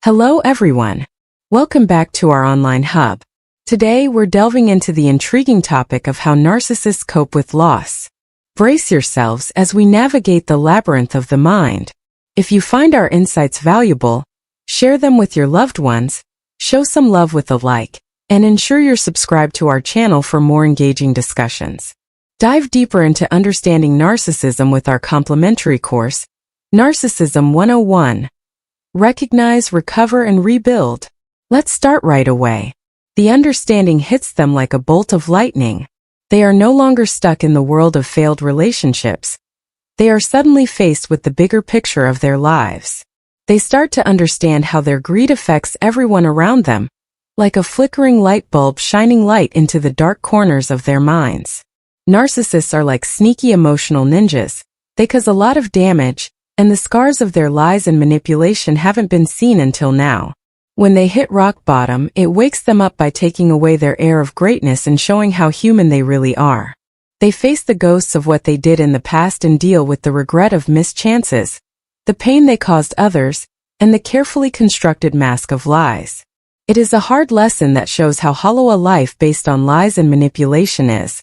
Hello everyone. Welcome back to our online hub. Today we're delving into the intriguing topic of how narcissists cope with loss. Brace yourselves as we navigate the labyrinth of the mind. If you find our insights valuable, share them with your loved ones, show some love with a like, and ensure you're subscribed to our channel for more engaging discussions. Dive deeper into understanding narcissism with our complimentary course, Narcissism 101. Recognize, recover, and rebuild. Let's start right away. The understanding hits them like a bolt of lightning. They are no longer stuck in the world of failed relationships. They are suddenly faced with the bigger picture of their lives. They start to understand how their greed affects everyone around them, like a flickering light bulb shining light into the dark corners of their minds. Narcissists are like sneaky emotional ninjas. They cause a lot of damage, and the scars of their lies and manipulation haven't been seen until now. When they hit rock bottom, it wakes them up by taking away their air of greatness and showing how human they really are. They face the ghosts of what they did in the past and deal with the regret of missed chances, the pain they caused others, and the carefully constructed mask of lies. It is a hard lesson that shows how hollow a life based on lies and manipulation is,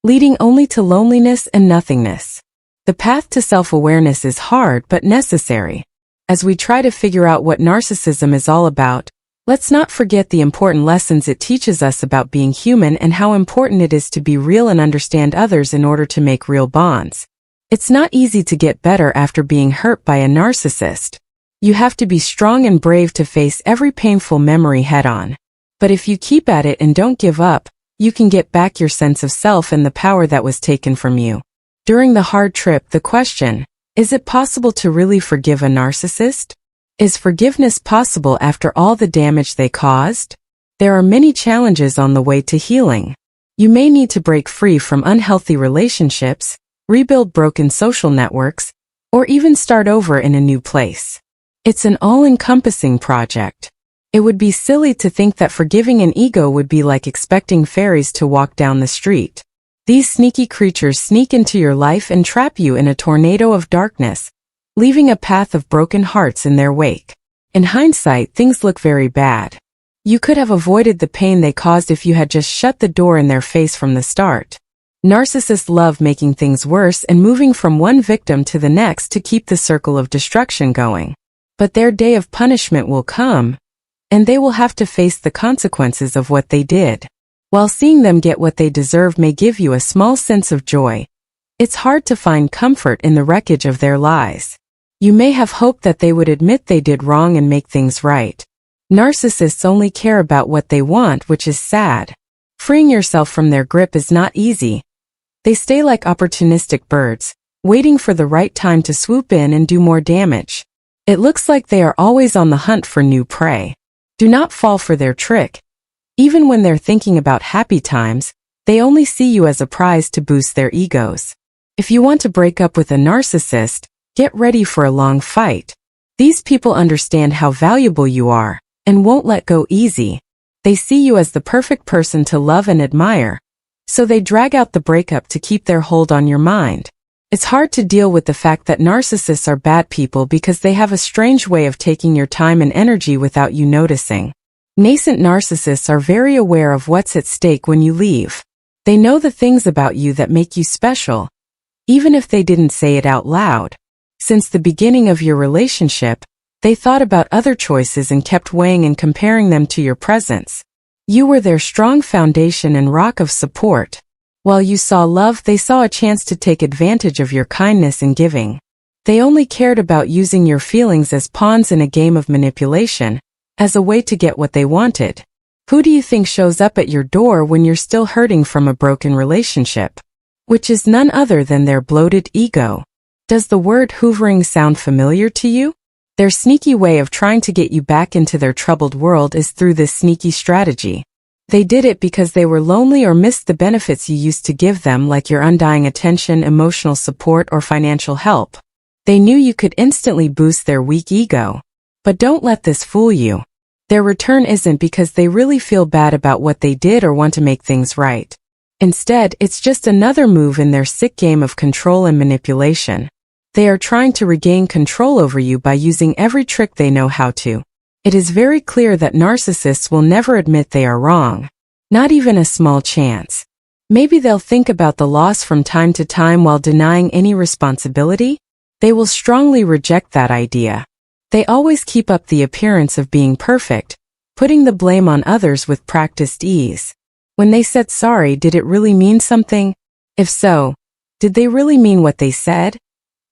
leading only to loneliness and nothingness. The path to self-awareness is hard but necessary. As we try to figure out what narcissism is all about, let's not forget the important lessons it teaches us about being human and how important it is to be real and understand others in order to make real bonds. It's not easy to get better after being hurt by a narcissist. You have to be strong and brave to face every painful memory head-on. But if you keep at it and don't give up, you can get back your sense of self and the power that was taken from you. During the hard trip, the question, is it possible to really forgive a narcissist? Is forgiveness possible after all the damage they caused? There are many challenges on the way to healing. You may need to break free from unhealthy relationships, rebuild broken social networks, or even start over in a new place. It's an all-encompassing project. It would be silly to think that forgiving an ego would be like expecting fairies to walk down the street. These sneaky creatures sneak into your life and trap you in a tornado of darkness, leaving a path of broken hearts in their wake. In hindsight, things look very bad. You could have avoided the pain they caused if you had just shut the door in their face from the start. Narcissists love making things worse and moving from one victim to the next to keep the circle of destruction going. But their day of punishment will come, and they will have to face the consequences of what they did. While seeing them get what they deserve may give you a small sense of joy, it's hard to find comfort in the wreckage of their lies. You may have hoped that they would admit they did wrong and make things right. Narcissists only care about what they want, which is sad. Freeing yourself from their grip is not easy. They stay like opportunistic birds, waiting for the right time to swoop in and do more damage. It looks like they are always on the hunt for new prey. Do not fall for their trick. Even when they're thinking about happy times, they only see you as a prize to boost their egos. If you want to break up with a narcissist, get ready for a long fight. These people understand how valuable you are, and won't let go easy. They see you as the perfect person to love and admire, so they drag out the breakup to keep their hold on your mind. It's hard to deal with the fact that narcissists are bad people because they have a strange way of taking your time and energy without you noticing. Nascent narcissists are very aware of what's at stake when you leave. They know the things about you that make you special, even if they didn't say it out loud. Since the beginning of your relationship, they thought about other choices and kept weighing and comparing them to your presence. You were their strong foundation and rock of support. While you saw love, they saw a chance to take advantage of your kindness and giving. They only cared about using your feelings as pawns in a game of manipulation, as a way to get what they wanted. Who do you think shows up at your door when you're still hurting from a broken relationship? Which is none other than their bloated ego. Does the word hoovering sound familiar to you? Their sneaky way of trying to get you back into their troubled world is through this sneaky strategy. They did it because they were lonely or missed the benefits you used to give them, like your undying attention, emotional support, or financial help. They knew you could instantly boost their weak ego. But don't let this fool you. Their return isn't because they really feel bad about what they did or want to make things right. Instead, it's just another move in their sick game of control and manipulation. They are trying to regain control over you by using every trick they know how to. It is very clear that narcissists will never admit they are wrong. Not even a small chance. Maybe they'll think about the loss from time to time while denying any responsibility. They will strongly reject that idea. They always keep up the appearance of being perfect, putting the blame on others with practiced ease. When they said sorry, did it really mean something? If so, did they really mean what they said?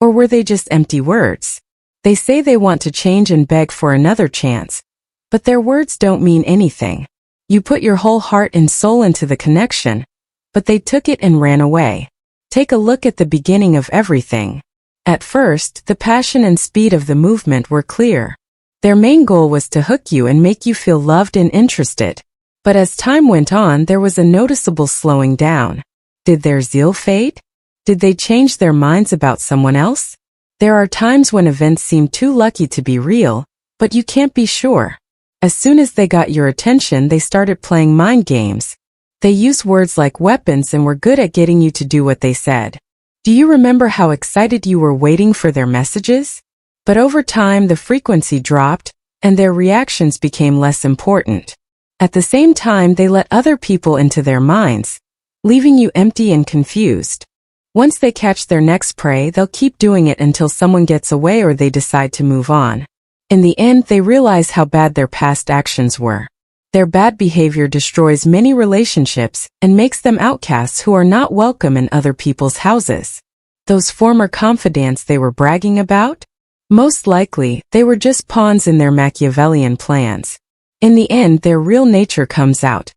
Or were they just empty words? They say they want to change and beg for another chance, but their words don't mean anything. You put your whole heart and soul into the connection, but they took it and ran away. Take a look at the beginning of everything. At first, the passion and speed of the movement were clear. Their main goal was to hook you and make you feel loved and interested. But as time went on, there was a noticeable slowing down. Did their zeal fade? Did they change their minds about someone else? There are times when events seem too lucky to be real, but you can't be sure. As soon as they got your attention, they started playing mind games. They used words like weapons and were good at getting you to do what they said. Do you remember how excited you were waiting for their messages? But over time, the frequency dropped, and their reactions became less important. At the same time, they let other people into their minds, leaving you empty and confused. Once they catch their next prey, they'll keep doing it until someone gets away or they decide to move on. In the end, they realize how bad their past actions were. Their bad behavior destroys many relationships and makes them outcasts who are not welcome in other people's houses. Those former confidants they were bragging about? Most likely, they were just pawns in their Machiavellian plans. In the end, their real nature comes out.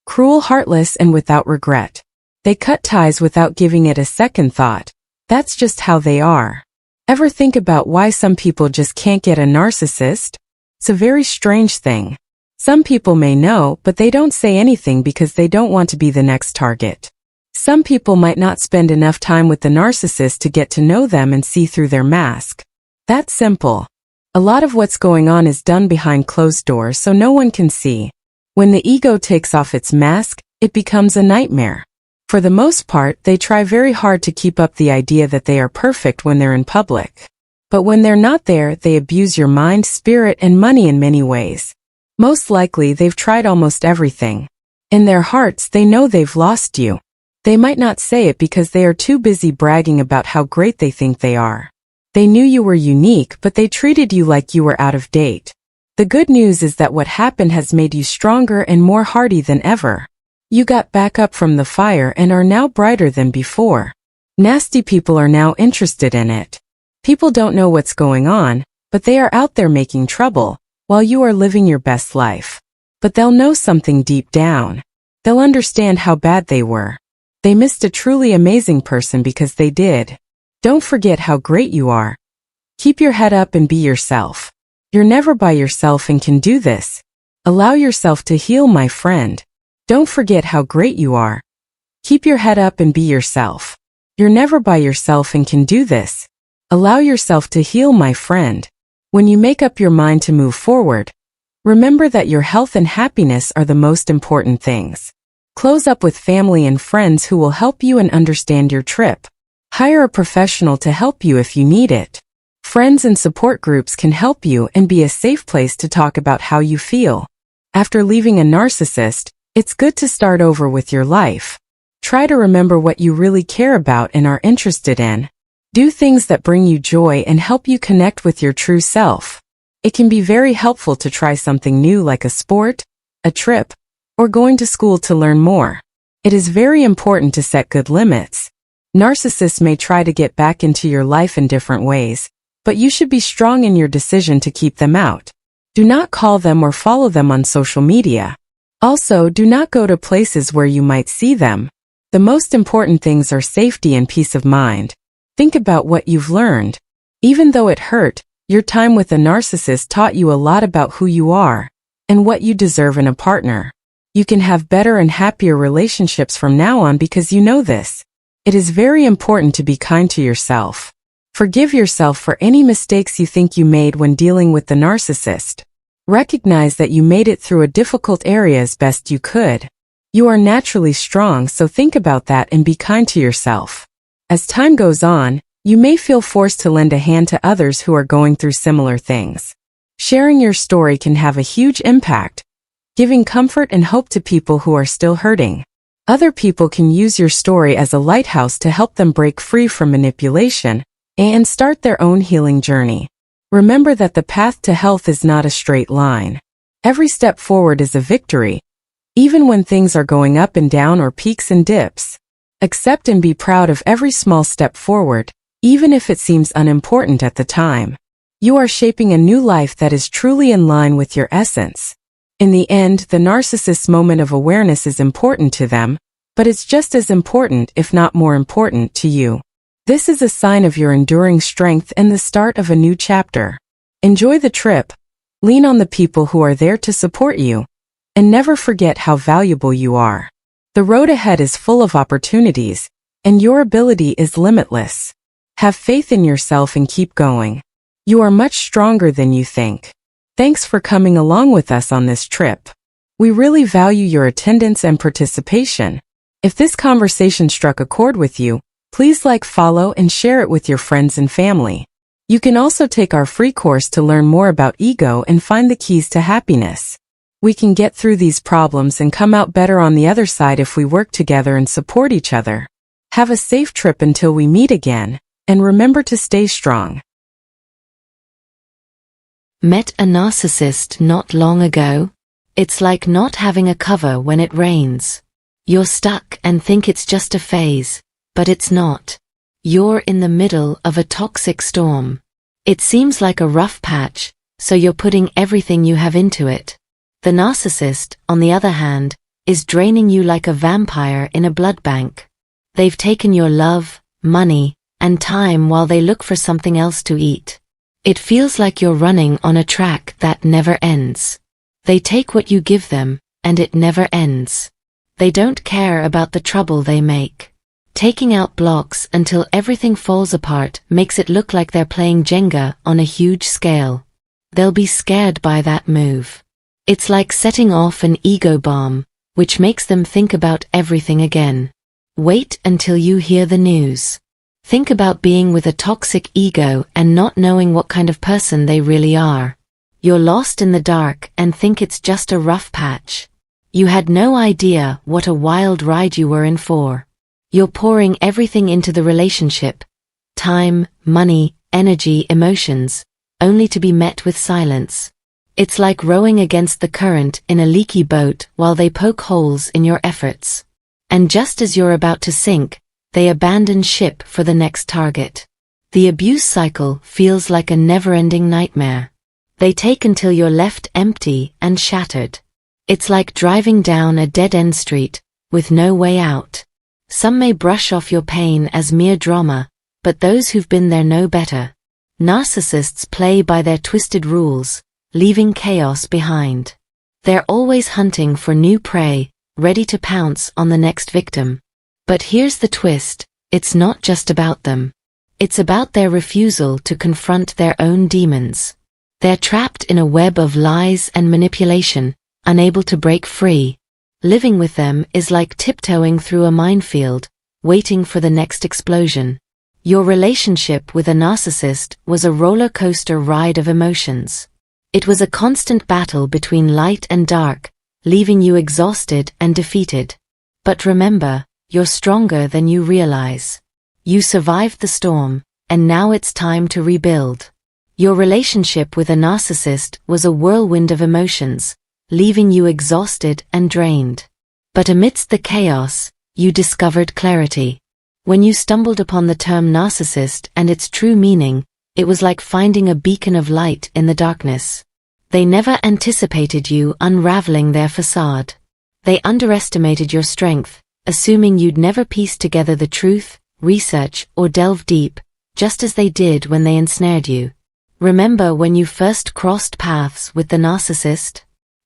Cruel, heartless, and without regret. They cut ties without giving it a second thought. That's just how they are. Ever think about why some people just can't get a narcissist? It's a very strange thing. Some people may know, but they don't say anything because they don't want to be the next target. Some people might not spend enough time with the narcissist to get to know them and see through their mask. That's simple. A lot of what's going on is done behind closed doors so no one can see. When the ego takes off its mask, it becomes a nightmare. For the most part, they try very hard to keep up the idea that they are perfect when they're in public. But when they're not there, they abuse your mind, spirit, and money in many ways. Most likely, they've tried almost everything. In their hearts, they know they've lost you. They might not say it because they are too busy bragging about how great they think they are. They knew you were unique, but they treated you like you were out of date. The good news is that what happened has made you stronger and more hardy than ever. You got back up from the fire and are now brighter than before. Nasty people are now interested in it. People don't know what's going on, but they are out there making trouble, while you are living your best life. But they'll know something deep down. They'll understand how bad they were. They missed a truly amazing person because they did. Don't forget how great you are. Keep your head up and be yourself. You're never by yourself and can do this. Allow yourself to heal, my friend. Don't forget how great you are. Keep your head up and be yourself. You're never by yourself and can do this. Allow yourself to heal, my friend. When you make up your mind to move forward, remember that your health and happiness are the most important things. Close up with family and friends who will help you and understand your trip. Hire a professional to help you if you need it. Friends and support groups can help you and be a safe place to talk about how you feel. After leaving a narcissist, it's good to start over with your life. Try to remember what you really care about and are interested in. Do things that bring you joy and help you connect with your true self. It can be very helpful to try something new like a sport, a trip, or going to school to learn more. It is very important to set good limits. Narcissists may try to get back into your life in different ways, but you should be strong in your decision to keep them out. Do not call them or follow them on social media. Also, do not go to places where you might see them. The most important things are safety and peace of mind. Think about what you've learned. Even though it hurt, your time with a narcissist taught you a lot about who you are and what you deserve in a partner. You can have better and happier relationships from now on because you know this. It is very important to be kind to yourself. Forgive yourself for any mistakes you think you made when dealing with the narcissist. Recognize that you made it through a difficult area as best you could. You are naturally strong, so think about that and be kind to yourself. As time goes on, you may feel forced to lend a hand to others who are going through similar things. Sharing your story can have a huge impact, giving comfort and hope to people who are still hurting. Other people can use your story as a lighthouse to help them break free from manipulation and start their own healing journey. Remember that the path to health is not a straight line. Every step forward is a victory, even when things are going up and down or peaks and dips. Accept and be proud of every small step forward, even if it seems unimportant at the time. You are shaping a new life that is truly in line with your essence. In the end, the narcissist's moment of awareness is important to them, but it's just as important, if not more important, to you. This is a sign of your enduring strength and the start of a new chapter. Enjoy the trip, lean on the people who are there to support you, and never forget how valuable you are. The road ahead is full of opportunities, and your ability is limitless. Have faith in yourself and keep going. You are much stronger than you think. Thanks for coming along with us on this trip. We really value your attendance and participation. If this conversation struck a chord with you, please like, follow, and share it with your friends and family. You can also take our free course to learn more about ego and find the keys to happiness. We can get through these problems and come out better on the other side if we work together and support each other. Have a safe trip until we meet again, and remember to stay strong. Met a narcissist not long ago? It's like not having a cover when it rains. You're stuck and think it's just a phase, but it's not. You're in the middle of a toxic storm. It seems like a rough patch, so you're putting everything you have into it. The narcissist, on the other hand, is draining you like a vampire in a blood bank. They've taken your love, money, and time while they look for something else to eat. It feels like you're running on a track that never ends. They take what you give them, and it never ends. They don't care about the trouble they make. Taking out blocks until everything falls apart makes it look like they're playing Jenga on a huge scale. They'll be scared by that move. It's like setting off an ego bomb, which makes them think about everything again. Wait until you hear the news. Think about being with a toxic ego and not knowing what kind of person they really are. You're lost in the dark and think it's just a rough patch. You had no idea what a wild ride you were in for. You're pouring everything into the relationship. Time, money, energy, emotions, only to be met with silence. It's like rowing against the current in a leaky boat while they poke holes in your efforts. And just as you're about to sink, they abandon ship for the next target. The abuse cycle feels like a never-ending nightmare. They take until you're left empty and shattered. It's like driving down a dead-end street, with no way out. Some may brush off your pain as mere drama, but those who've been there know better. Narcissists play by their twisted rules, leaving chaos behind. They're always hunting for new prey, ready to pounce on the next victim. But here's the twist, it's not just about them. It's about their refusal to confront their own demons. They're trapped in a web of lies and manipulation, unable to break free. Living with them is like tiptoeing through a minefield, waiting for the next explosion. Your relationship with a narcissist was a roller coaster ride of emotions. It was a constant battle between light and dark, leaving you exhausted and defeated. But remember, you're stronger than you realize. You survived the storm, and now it's time to rebuild. Your relationship with a narcissist was a whirlwind of emotions, leaving you exhausted and drained. But amidst the chaos, you discovered clarity. When you stumbled upon the term narcissist and its true meaning, it was like finding a beacon of light in the darkness. They never anticipated you unraveling their facade. They underestimated your strength, assuming you'd never piece together the truth, research, or delve deep, just as they did when they ensnared you. Remember when you first crossed paths with the narcissist?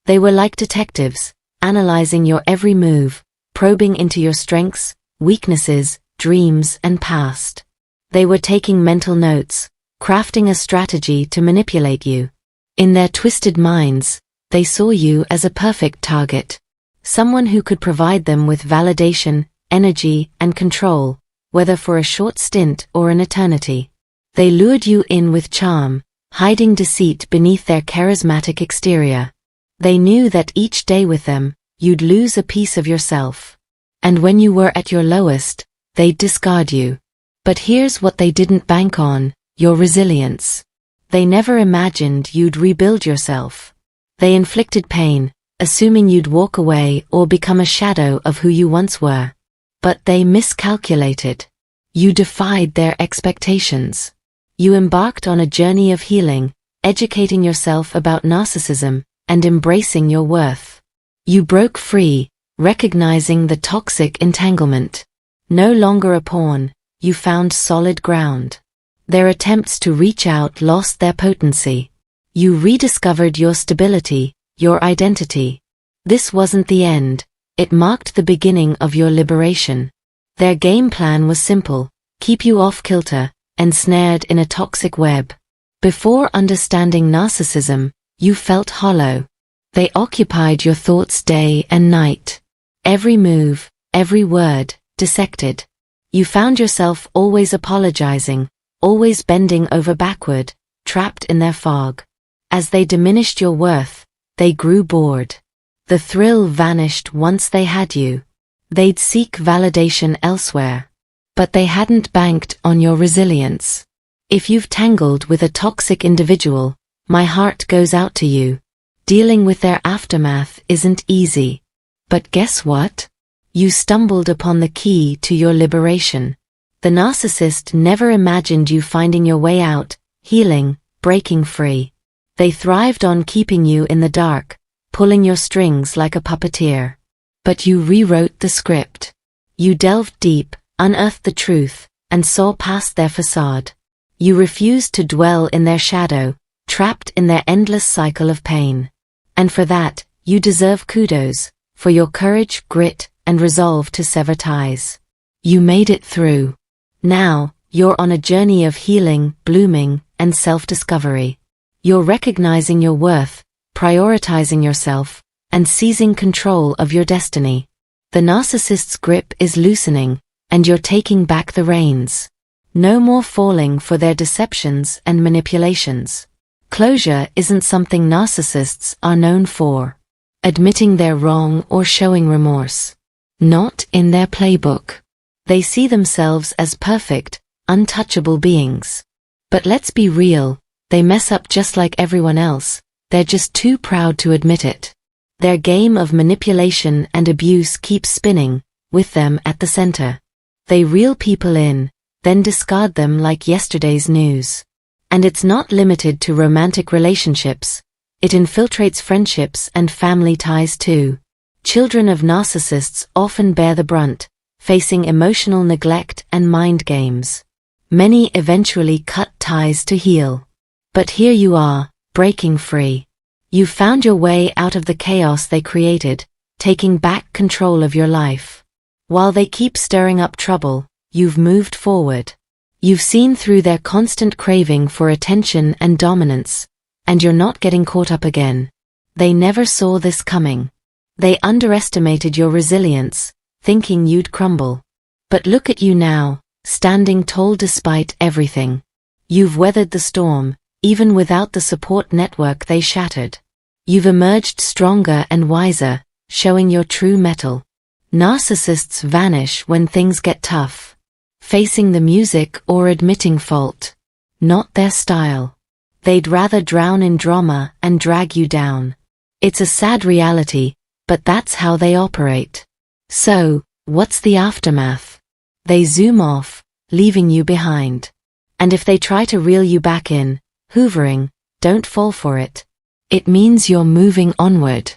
They were like detectives, analyzing your every move, probing into your strengths, weaknesses, dreams, and past. They were taking mental notes, crafting a strategy to manipulate you. In their twisted minds, they saw you as a perfect target. Someone who could provide them with validation, energy, and control, whether for a short stint or an eternity. They lured you in with charm, hiding deceit beneath their charismatic exterior. They knew that each day with them, you'd lose a piece of yourself. And when you were at your lowest, they'd discard you. But here's what they didn't bank on: your resilience. They never imagined you'd rebuild yourself. They inflicted pain, assuming you'd walk away or become a shadow of who you once were. But they miscalculated. You defied their expectations. You embarked on a journey of healing, educating yourself about narcissism, and embracing your worth. You broke free, recognizing the toxic entanglement. No longer a pawn, you found solid ground. Their attempts to reach out lost their potency. You rediscovered your stability, your identity. This wasn't the end, it marked the beginning of your liberation. Their game plan was simple: keep you off kilter, ensnared in a toxic web. Before understanding narcissism, you felt hollow. They occupied your thoughts day and night. Every move, every word, dissected. You found yourself always apologizing, always bending over backward, trapped in their fog. As they diminished your worth, they grew bored. The thrill vanished once they had you. They'd seek validation elsewhere. But they hadn't banked on your resilience. If you've tangled with a toxic individual, my heart goes out to you. Dealing with their aftermath isn't easy. But guess what? You stumbled upon the key to your liberation. The narcissist never imagined you finding your way out, healing, breaking free. They thrived on keeping you in the dark, pulling your strings like a puppeteer. But you rewrote the script. You delved deep, unearthed the truth, and saw past their facade. You refused to dwell in their shadow, trapped in their endless cycle of pain. And for that, you deserve kudos, for your courage, grit, and resolve to sever ties. You made it through. Now, you're on a journey of healing, blooming, and self-discovery. You're recognizing your worth, prioritizing yourself, and seizing control of your destiny. The narcissist's grip is loosening, and you're taking back the reins. No more falling for their deceptions and manipulations. Closure isn't something narcissists are known for. Admitting they're wrong or showing remorse. Not in their playbook. They see themselves as perfect, untouchable beings. But let's be real, they mess up just like everyone else, they're just too proud to admit it. Their game of manipulation and abuse keeps spinning, with them at the center. They reel people in, then discard them like yesterday's news. And it's not limited to romantic relationships, it infiltrates friendships and family ties too. Children of narcissists often bear the brunt, facing emotional neglect and mind games. Many eventually cut ties to heal. But here you are, breaking free. You've found your way out of the chaos they created, taking back control of your life. While they keep stirring up trouble, you've moved forward. You've seen through their constant craving for attention and dominance, and you're not getting caught up again. They never saw this coming. They underestimated your resilience, thinking you'd crumble. But look at you now, standing tall despite everything. You've weathered the storm, even without the support network they shattered. You've emerged stronger and wiser, showing your true mettle. Narcissists vanish when things get tough. Facing the music or admitting fault. Not their style. They'd rather drown in drama and drag you down. It's a sad reality, but that's how they operate. So, what's the aftermath? They zoom off, leaving you behind. And if they try to reel you back in, hoovering, don't fall for it. It means you're moving onward.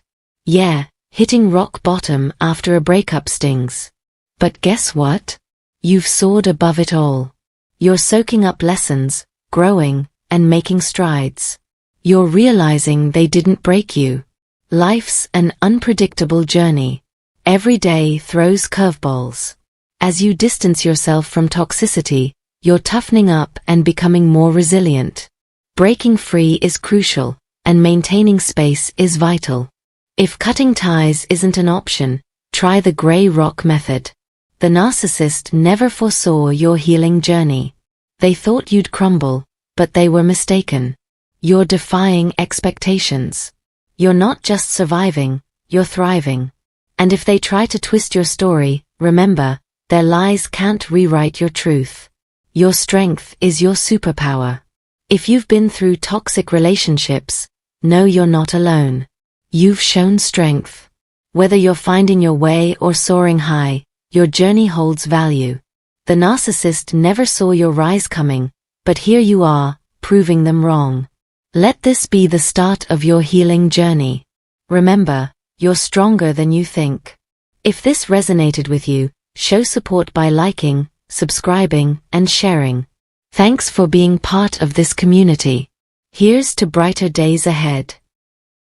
Yeah, hitting rock bottom after a breakup stings. But guess what? You've soared above it all. You're soaking up lessons, growing, and making strides. You're realizing they didn't break you. Life's an unpredictable journey. Every day throws curveballs. As you distance yourself from toxicity, you're toughening up and becoming more resilient. Breaking free is crucial, and maintaining space is vital. If cutting ties isn't an option, try the gray rock method. The narcissist never foresaw your healing journey. They thought you'd crumble, but they were mistaken. You're defying expectations. You're not just surviving, you're thriving. And if they try to twist your story, remember, their lies can't rewrite your truth. Your strength is your superpower. If you've been through toxic relationships, know you're not alone. You've shown strength. Whether you're finding your way or soaring high, your journey holds value. The narcissist never saw your rise coming, but here you are, proving them wrong. Let this be the start of your healing journey. Remember, you're stronger than you think. If this resonated with you, show support by liking, subscribing, and sharing. Thanks for being part of this community. Here's to brighter days ahead.